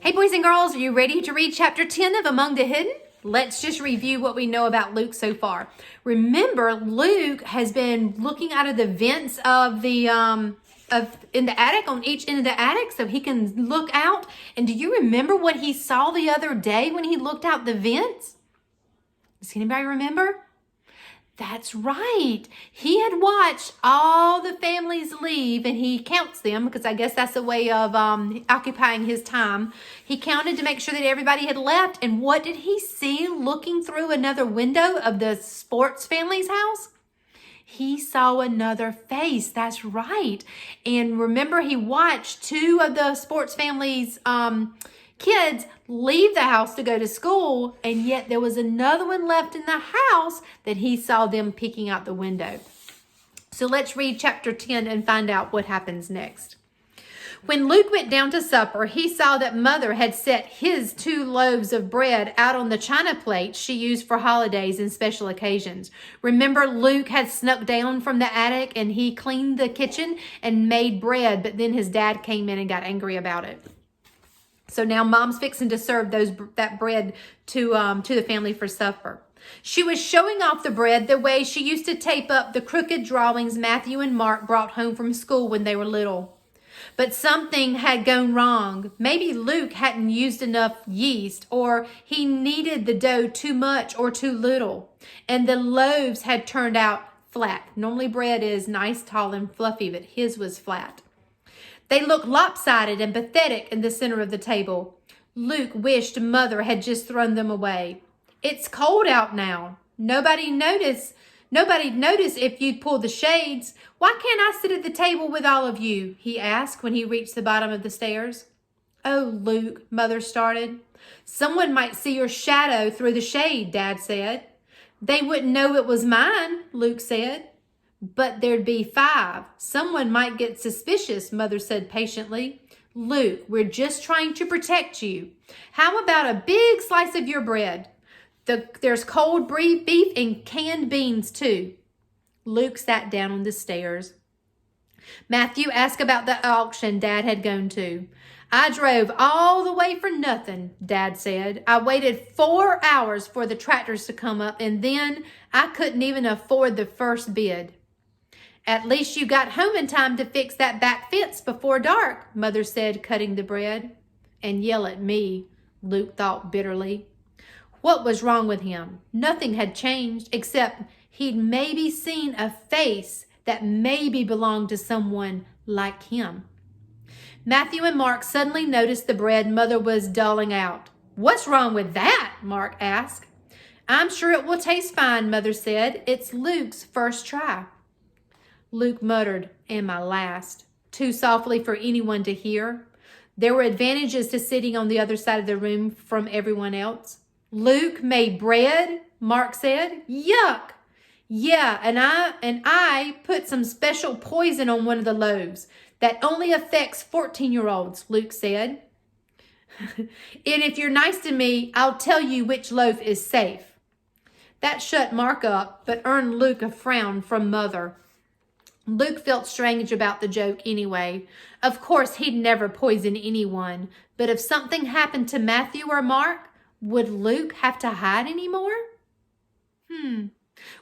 Hey boys and girls, are you ready to read chapter 10 of Among the Hidden? Let's just review what we know about Luke so far. Remember, Luke has been looking out of the vents of the in the attic, on each end of the attic, so he can look out. And do you remember what he saw the other day when he looked out the vents? Does anybody remember? That's right. He had watched all the families leave, and he counts them because I guess that's a way of occupying his time. He counted to make sure that everybody had left. And what did he see looking through another window of the sports family's house? He saw another face. That's right. And remember, he watched two of the sports family's kids leave the house to go to school, and yet there was another one left in the house that he saw them peeking out the window. So let's read chapter 10 and find out what happens next. When Luke went down to supper, he saw that Mother had set his 2 loaves of bread out on the china plate she used for holidays and special occasions. Remember, Luke had snuck down from the attic and he cleaned the kitchen and made bread, but then his dad came in and got angry about it. So now Mom's fixing to serve that bread to the family for supper. She was showing off the bread the way she used to tape up the crooked drawings Matthew and Mark brought home from school when they were little. But something had gone wrong. Maybe Luke hadn't used enough yeast, or he kneaded the dough too much or too little, and the loaves had turned out flat. Normally bread is nice, tall, and fluffy, but his was flat. They looked lopsided and pathetic in the center of the table. Luke wished Mother had just thrown them away. It's cold out now. Nobody'd notice if you'd pull the shades. Why can't I sit at the table with all of you? He asked when he reached the bottom of the stairs. Oh, Luke, Mother started. Someone might see your shadow through the shade, Dad said. They wouldn't know it was mine, Luke said. But there'd be 5. Someone might get suspicious, Mother said patiently. Luke, we're just trying to protect you. How about a big slice of your bread? There's cold beef and canned beans, too. Luke sat down on the stairs. Matthew asked about the auction Dad had gone to. I drove all the way for nothing, Dad said. I waited 4 hours for the tractors to come up, and then I couldn't even afford the first bid. At least you got home in time to fix that back fence before dark, Mother said, cutting the bread. And yell at me, Luke thought bitterly. What was wrong with him? Nothing had changed, except he'd maybe seen a face that maybe belonged to someone like him. Matthew and Mark suddenly noticed the bread Mother was doling out. What's wrong with that? Mark asked. I'm sure it will taste fine, Mother said. It's Luke's first try. Luke muttered, and my last, too softly for anyone to hear. There were advantages to sitting on the other side of the room from everyone else. Luke made bread, Mark said. Yuck! Yeah, and I put some special poison on one of the loaves that only affects 14-year-olds, Luke said. And if you're nice to me, I'll tell you which loaf is safe. That shut Mark up, but earned Luke a frown from Mother. Luke felt strange about the joke anyway. Of course, he'd never poison anyone, but if something happened to Matthew or Mark, would Luke have to hide anymore?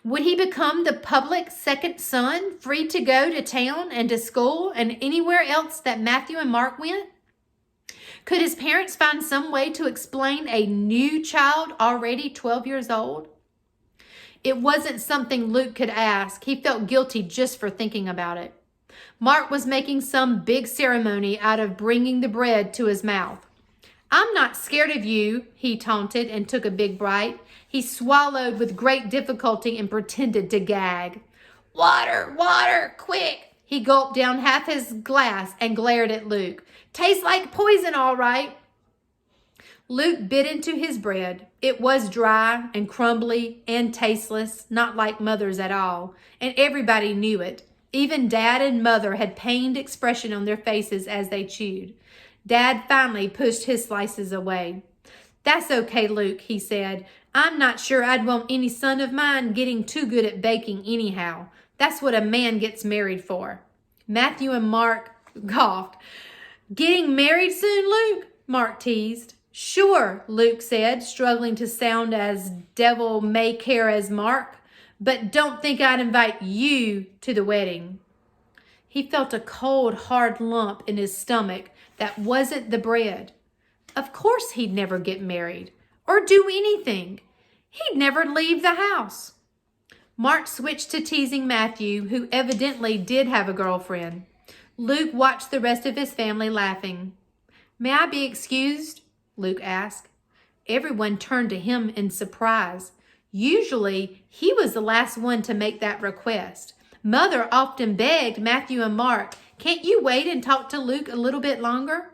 Would he become the public second son, free to go to town and to school and anywhere else that Matthew and Mark went? Could his parents find some way to explain a new child already 12 years old? It wasn't something Luke could ask. He felt guilty just for thinking about it. Mark was making some big ceremony out of bringing the bread to his mouth. I'm not scared of you, he taunted and took a big bite. He swallowed with great difficulty and pretended to gag. Water, water, quick! He gulped down half his glass and glared at Luke. Tastes like poison, all right. Luke bit into his bread. It was dry and crumbly and tasteless, not like Mother's at all, and everybody knew it. Even Dad and Mother had pained expression on their faces as they chewed. Dad finally pushed his slices away. That's okay, Luke, he said. I'm not sure I'd want any son of mine getting too good at baking anyhow. That's what a man gets married for. Matthew and Mark coughed. Getting married soon, Luke? Mark teased. Sure, Luke said, struggling to sound as devil may care as Mark. But don't think I'd invite you to the wedding. He felt a cold, hard lump in his stomach that wasn't the bread. Of course he'd never get married or do anything. He'd never leave the house. Mark switched to teasing Matthew, who evidently did have a girlfriend. Luke watched the rest of his family laughing. May I be excused? Luke asked. Everyone turned to him in surprise. Usually, he was the last one to make that request. Mother often begged Matthew and Mark, can't you wait and talk to Luke a little bit longer?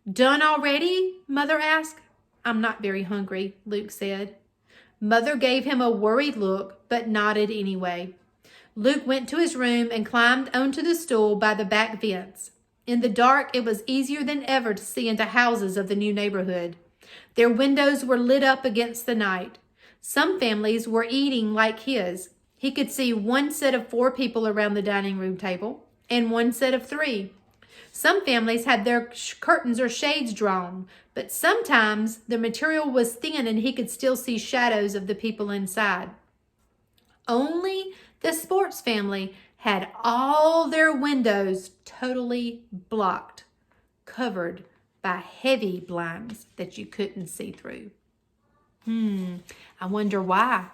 Done already? Mother asked. I'm not very hungry, Luke said. Mother gave him a worried look, but nodded anyway. Luke went to his room and climbed onto the stool by the back vents. In the dark, it was easier than ever to see into houses of the new neighborhood. Their windows were lit up against the night. Some families were eating like his. He could see one set of 4 people around the dining room table and one set of 3. Some families had their curtains or shades drawn, but sometimes the material was thin and he could still see shadows of the people inside. Only the Sports family had all their windows totally blocked, covered by heavy blinds that you couldn't see through. I wonder why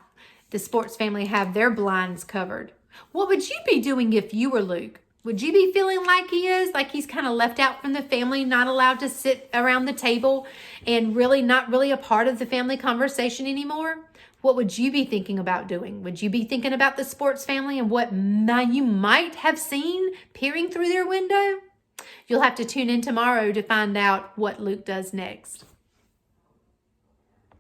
the Sports family have their blinds covered. What would you be doing if you were Luke? Would you be feeling like he is? Like he's kind of left out from the family, not allowed to sit around the table and really not really a part of the family conversation anymore? What would you be thinking about doing? Would you be thinking about the Sports family and what you might have seen peering through their window? You'll have to tune in tomorrow to find out what Luke does next.